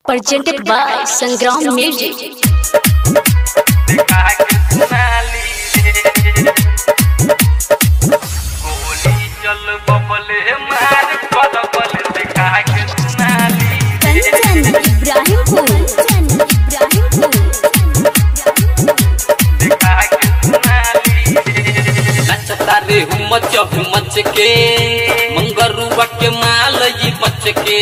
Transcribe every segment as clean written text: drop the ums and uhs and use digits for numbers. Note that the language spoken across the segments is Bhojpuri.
Presented by Sangram Music. मच के मंगरुआ के माल ये बच के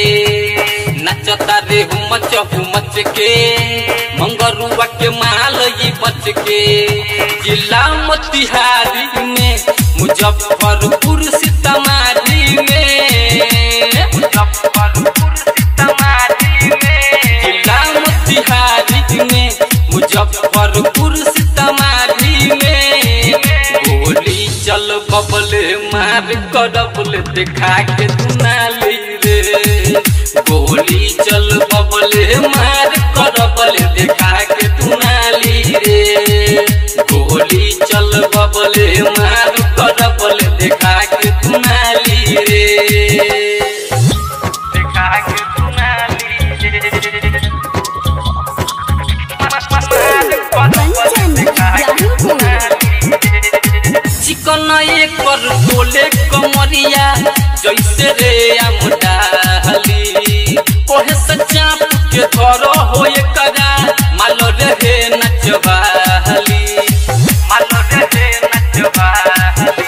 नचता रे मच के मंगरुआ के माल ये बच के जिला मोतिहारी में मुजफ्फरपुर सीतामढ़ी में मुजफ्फरपुर सीतामढ़ी में जिला मोतिहारी में मुजफ्फरपुर सीतामढ़ी में गोली चल बबले मार करबल देखा के दुनाली रे गोली चल बबले मार करबल देखा के दुनाली रे गोली चल बबले मार करबल देखा के दुनाली रे देखा के दुनाली रे चिकन एक पर टोले कमरिया जैसे रे आमडाली कोहे सचाप के धरो हो एकरा माल रे नचवाली माल रे नचवाली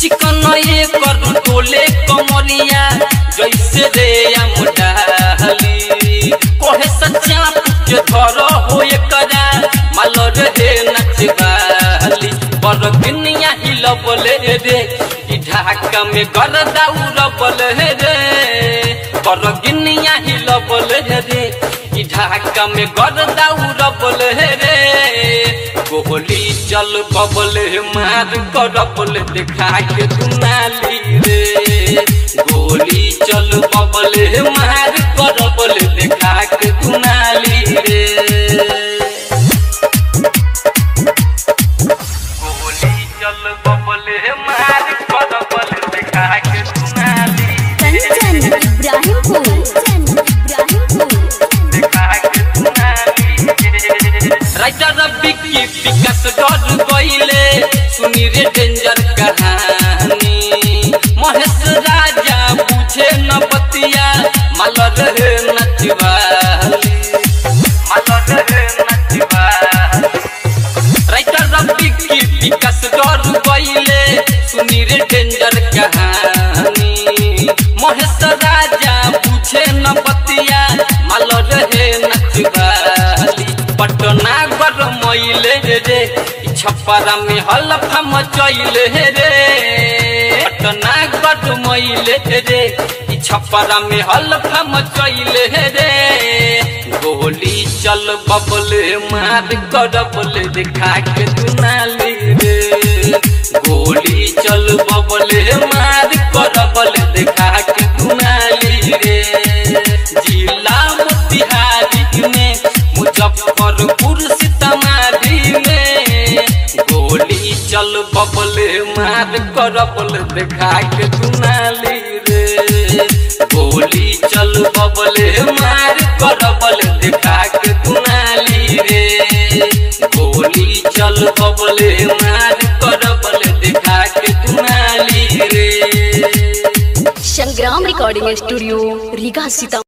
चिकन एक पर टोले कमरिया जैसे रे आमडाली कोहे सचाप के धरो हो एकरा माल रे नचवाली बरगनिया हिलबले रे ढाका में कर दौड़बल रे बरगनिया हिलबले रे ढाका में कर दौड़बल रे गोली चल बबल मार करबल देखा के दुनाली रे गोली चल बबल मार करबल देखा के दुनाली रे विकास डर गईले सुनी रे डेंजर कहानी महेश राजा बुझे न बतिया माल रे नचवाली माल रे नचवाली राइटर विकास डर गईले सुनी रे डेंजर कहानी महेश राजा बुझे न बतिया माल रे नचवाली पटना गरमैले रे छप्परा में हलफा मचैले रे पटना गरमैले रे छप्परा में हलफा मचैले रे गोली चल बबले मार करबल देखा के दुनाली रे गोली चल बबले मार करबल देखा के दुनाली रे जिला मोतिहारी में मुजफ्फरपुर सीतामढ़ी में गोली चल बबले मार करबल देखा के दुनाली रे गोली चल बबले मार करबल देखा के दुनाली रे गोली चल बबले मार करबल देखा के दुनाली रे संग्राम रिकॉर्डिंग स्टूडियो रीगा सीता।